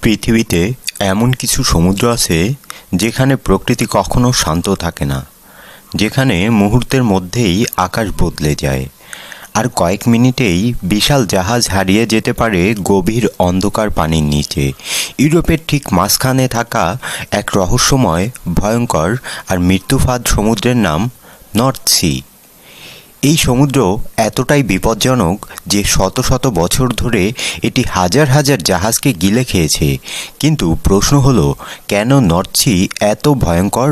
পৃথিবীতে এমন কিছু সমুদ্র আছে যেখানে প্রকৃতি কখনো শান্ত থাকে না, যেখানে মুহূর্তের মধ্যেই আকাশ বদলে যায় আর কয়েক মিনিটেই বিশাল জাহাজ হারিয়ে যেতে পারে গভীর অন্ধকার পানির নিচে। ইউরোপের ঠিক মাঝখানে থাকা এক রহস্যময়, ভয়ঙ্কর আর মৃত্যুফাদ সমুদ্রের নাম নর্থ সি। এই সমুদ্র এতটাই বিপজ্জনক যে শত শত বছর ধরে এটি হাজার হাজার জাহাজকে গিলে খেয়েছে। কিন্তু প্রশ্ন হলো, কেন নর্থ সি এত ভয়ঙ্কর?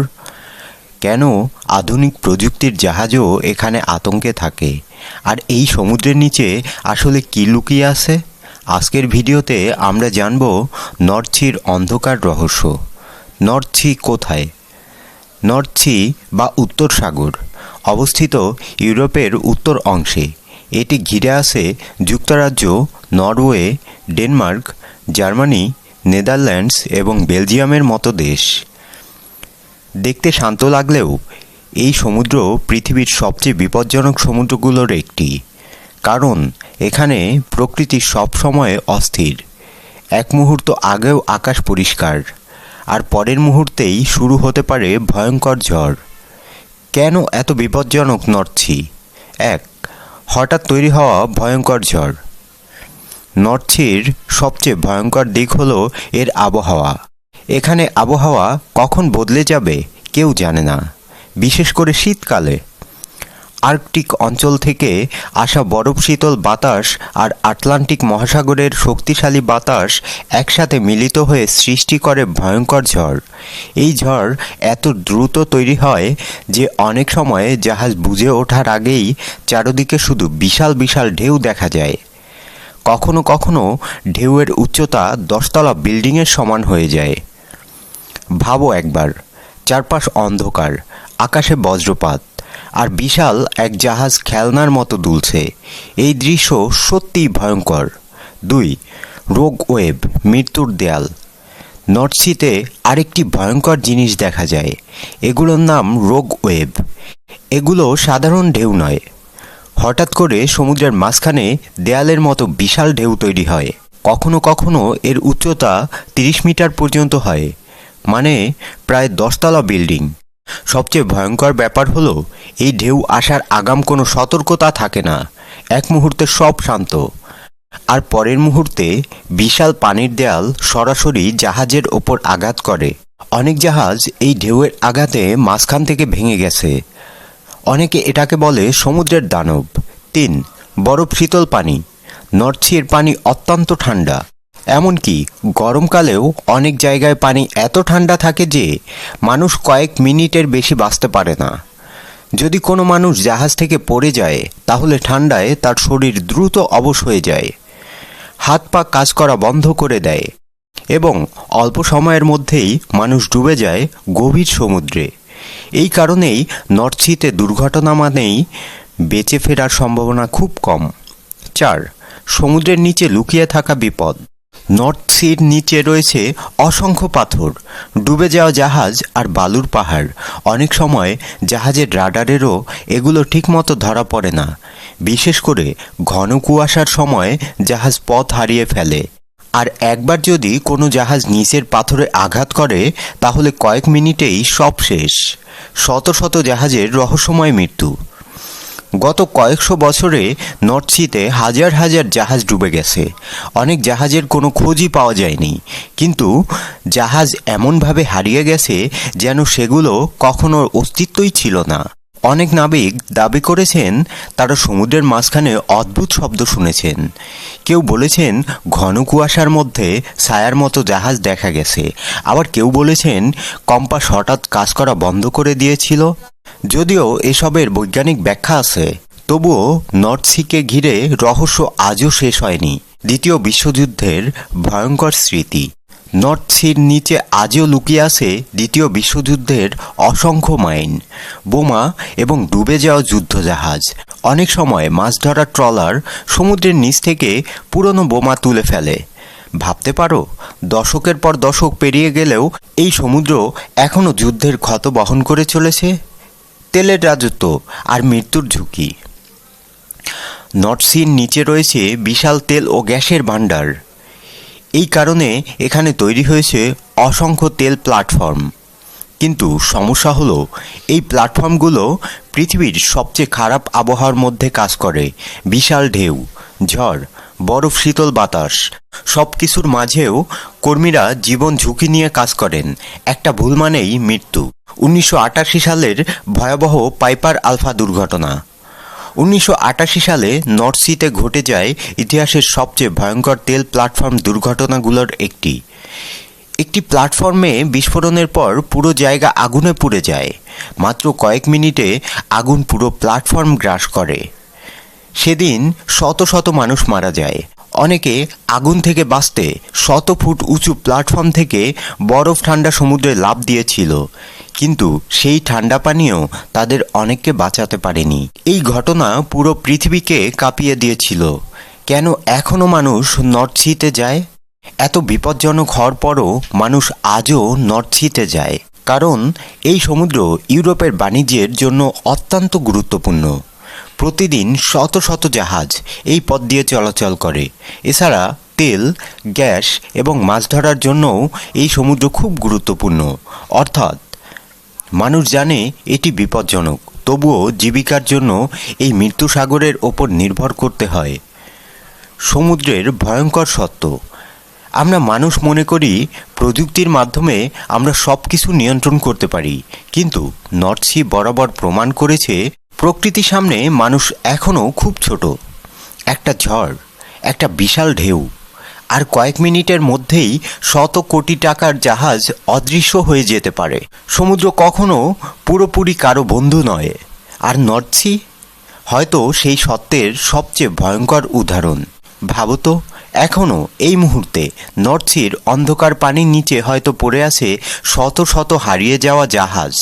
কেন আধুনিক প্রযুক্তির জাহাজও এখানে আতঙ্কে থাকে? আর এই সমুদ্রের নিচে আসলে কী লুকিয়ে আছে? আজকের ভিডিওতে আমরা জানব নর্থ সির অন্ধকার রহস্য। নর্থ সি কোথায়? নর্থ সি বা উত্তর সাগর অবস্থিত ইউরোপের উত্তর অংশে। এটি ঘিরে আছে যুক্তরাজ্য, নরওয়ে, ডেনমার্ক, জার্মানি, নেদারল্যান্ডস এবং বেলজিয়ামের মতো দেশ। দেখতে শান্ত লাগলেও এই সমুদ্র পৃথিবীর সবচেয়ে বিপজ্জনক সমুদ্রগুলোর একটি, কারণ এখানে প্রকৃতি সবসময় অস্থির। এক মুহূর্ত আগেও আকাশ পরিষ্কার, আর পরের মুহূর্তেই শুরু হতে পারে ভয়ঙ্কর ঝড়। কেন এত বিপজ্জনক নর্থ সি? এক, হঠাৎ তৈরি হওয়া ভয়ঙ্কর ঝড়। নর্থ সির সবচেয়ে ভয়ঙ্কর দিক হলো এর আবহাওয়া। এখানে আবহাওয়া কখন বদলে যাবে কেউ জানে না, বিশেষ করে শীতকালে। আর্কটিক অঞ্চল থেকে আসা বরফ শীতল বাতাস আর আটলান্টিক মহাসাগরের শক্তিশালী বাতাস একসাথে মিলিত হয়ে সৃষ্টি করে ভয়ঙ্কর ঝড়। এই ঝড় এত দ্রুত তৈরি হয় যে অনেক সময় জাহাজ বুঝে ওঠার আগেই চারদিকে শুধু বিশাল বিশাল ঢেউ দেখা যায়। কখনো কখনো ঢেউয়ের উচ্চতা 10তলা বিল্ডিংয়ের সমান হয়ে যায়। ভাবো একবার, চারপাশ অন্ধকার, আকাশে বজ্রপাত, আর বিশাল এক জাহাজ খেলনার মতো দুলছে। এই দৃশ্য সত্যিই ভয়ঙ্কর। 2, রোগ ওয়েভ, মৃত্যুর দেয়াল। নর্থ সিতে আরেকটি ভয়ঙ্কর জিনিস দেখা যায়। এগুলোর নাম রোগ ওয়েভ। এগুলো সাধারণ ঢেউ নয়। হঠাৎ করে সমুদ্রের মাঝখানে দেয়ালের মতো বিশাল ঢেউ তৈরি হয়। কখনো কখনো এর উচ্চতা 30 মিটার পর্যন্ত হয়, মানে প্রায় 10তলা বিল্ডিং। সবচেয়ে ভয়ঙ্কর ব্যাপার হলো, এই ঢেউ আসার আগাম কোনো সতর্কতা থাকে না। এক মুহূর্তে সব শান্ত, আর পরের মুহূর্তে বিশাল পানির দেয়াল সরাসরি জাহাজের ওপর আঘাত করে। অনেক জাহাজ এই ঢেউয়ের আঘাতে মাঝখান থেকে ভেঙে গেছে। অনেকে এটাকে বলে সমুদ্রের দানব। 3, বরফ শীতল পানি। নর্থ সির পানি অত্যন্ত ঠান্ডা। এমনকি গরমকালেও অনেক জায়গায় পানি এত ঠান্ডা থাকে যে মানুষ কয়েক মিনিটের বেশি বাঁচতে পারে না। যদি কোনো মানুষ জাহাজ থেকে পড়ে যায়, তাহলে ঠান্ডায় তার শরীর দ্রুত অবশ হয়ে যায়, হাত পা কাজ করা বন্ধ করে দেয়, এবং অল্প সময়ের মধ্যেই মানুষ ডুবে যায় গভীর সমুদ্রে। এই কারণেই নর্থ সিতে দুর্ঘটনা মানেই বেঁচে ফেরার সম্ভাবনা খুব কম। 4, সমুদ্রের নিচে লুকিয়ে থাকা বিপদ। নর্থ সির নিচে রয়েছে অসংখ্য পাথর, ডুবে যাওয়া জাহাজ আর বালুর পাহাড়। অনেক সময় জাহাজের রাডারেরও এগুলো ঠিকমতো ধরা পড়ে না। বিশেষ করে ঘন কুয়াশার সময় জাহাজ পথ হারিয়ে ফেলে। আর একবার যদি কোনো জাহাজ নিচের পাথরে আঘাত করে, তাহলে কয়েক মিনিটেই সব শেষ। শত শত জাহাজের রহস্যময় মৃত্যু। গত কয়েকশো বছরে নর্থ সিতে হাজার হাজার জাহাজ ডুবে গেছে। অনেক জাহাজের কোনো খোঁজই পাওয়া যায়নি, কিন্তু জাহাজ এমনভাবে হারিয়ে গেছে যেন সেগুলো কখনো অস্তিত্বই ছিল না। অনেক নাবিক দাবি করেছেন তারা সমুদ্রের মাঝখানে অদ্ভুত শব্দ শুনেছেন। কেউ বলেছেন ঘন কুয়াশার মধ্যে ছায়ার মতো জাহাজ দেখা গেছে। আবার কেউ বলেছেন কম্পাস হঠাৎ কাজ করা বন্ধ করে দিয়েছিল। যদিও এসবের বৈজ্ঞানিক ব্যাখ্যা আছে, তবুও নর্থ সিকে ঘিরে রহস্য আজও শেষ হয়নি। দ্বিতীয় বিশ্বযুদ্ধের ভয়ঙ্কর স্মৃতি। নর্থ সির নিচে আজও লুকিয়ে আছে দ্বিতীয় বিশ্বযুদ্ধের অসংখ্য মাইন, বোমা এবং ডুবে যাওয়া যুদ্ধজাহাজ। অনেক সময় মাছ ধরার ট্রলার সমুদ্রের নিচ থেকে পুরনো বোমা তুলে ফেলে। ভাবতে পারো, দশকের পর দশক পেরিয়ে গেলেও এই সমুদ্র এখনও যুদ্ধের ক্ষত বহন করে চলেছে। তেলের রাজত্ব আর মৃত্যুর ঝুঁকি। নর্থ সির নিচে রয়েছে বিশাল তেল ও গ্যাসের ভাণ্ডার। এই কারণে এখানে তৈরি হয়েছে অসংখ্য তেল প্ল্যাটফর্ম। কিন্তু সমস্যা হলো এই প্ল্যাটফর্মগুলো পৃথিবীর সবচেয়ে খারাপ আবহাওয়ার মধ্যে কাজ করে। বিশাল ঢেউ, ঝড়, বরফ, শীতল বাতাস, সব কিছুর মাঝেও কর্মীরা জীবন ঝুঁকি নিয়ে কাজ করেন। একটা ভুল মানেই মৃত্যু। 1988 সালের ভয়াবহ পাইপার আলফা দুর্ঘটনা। 1988 সালে নর্থ সিতে ঘটে যায় ইতিহাসের সবচেয়ে ভয়ঙ্কর তেল প্ল্যাটফর্ম দুর্ঘটনাগুলোর একটি। একটি প্ল্যাটফর্মে বিস্ফোরণের পর পুরো জায়গা আগুনে পুড়ে যায়। মাত্র কয়েক মিনিটে আগুন পুরো প্ল্যাটফর্ম গ্রাস করে। সেদিন শত শত মানুষ মারা যায়। অনেকে আগুন থেকে বাঁচতে শত ফুট উঁচু প্ল্যাটফর্ম থেকে বরফ ঠান্ডা সমুদ্রে লাফ দিয়েছিল, কিন্তু সেই ঠান্ডা পানিও তাদের অনেককে বাঁচাতে পারেনি। এই ঘটনা পুরো পৃথিবীকে কাঁপিয়ে দিয়েছিল। কেন এখনও মানুষ নর্থ সিতে যায়? এত বিপজ্জনক হওয়ার পরও মানুষ আজও নর্থ সিতে যায়, কারণ এই সমুদ্র ইউরোপের বাণিজ্যের জন্য অত্যন্ত গুরুত্বপূর্ণ। প্রতিদিন শত শত জাহাজ এই পথ দিয়ে চলাচল করে। এছাড়া তেল, গ্যাস এবং মাছ ধরার জন্যও এই সমুদ্র খুব গুরুত্বপূর্ণ। অর্থাৎ মানুষ জানে এটি বিপজ্জনক, তবুও জীবিকার জন্য এই মৃত্যুসাগরের ওপর নির্ভর করতে হয়। সমুদ্রের ভয়ঙ্কর সত্য। আমরা মানুষ মনে করি প্রযুক্তির মাধ্যমে আমরা সব কিছু নিয়ন্ত্রণ করতে পারি, কিন্তু নর্থ সি বরাবর প্রমাণ করেছে প্রকৃতির সামনে মানুষ এখনও খুব ছোট। একটা ঝড়, একটা বিশাল ঢেউ, আর কয়েক মিনিটের মধ্যেই শত কোটি টাকার জাহাজ অদৃশ্য হয়ে যেতে পারে। সমুদ্র কখনো পুরোপুরি কারো বন্ধু নয়, আর নর্থ সি হয়তো সেই সত্যের সবচেয়ে ভয়ঙ্কর উদাহরণ। ভাবো তো, এখনও এই মুহূর্তে নর্থ সির অন্ধকার পানির নিচে হয়তো পড়ে আছে শত শত হারিয়ে যাওয়া জাহাজ,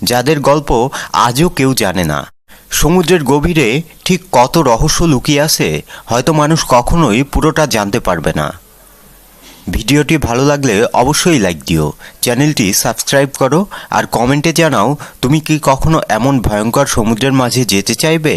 যাদের গল্প আজও কেউ জানে না। সমুদ্রের গভীরে ঠিক কত রহস্য লুকিয়ে আছে হয়তো মানুষ কখনোই পুরোটা জানতে পারবে না। ভিডিওটি ভালো লাগলে অবশ্যই লাইক দিও, চ্যানেলটি সাবস্ক্রাইব করো, আর কমেন্টে জানাও তুমি কি কখনো এমন ভয়ঙ্কর সমুদ্রের মাঝে যেতে চাইবে।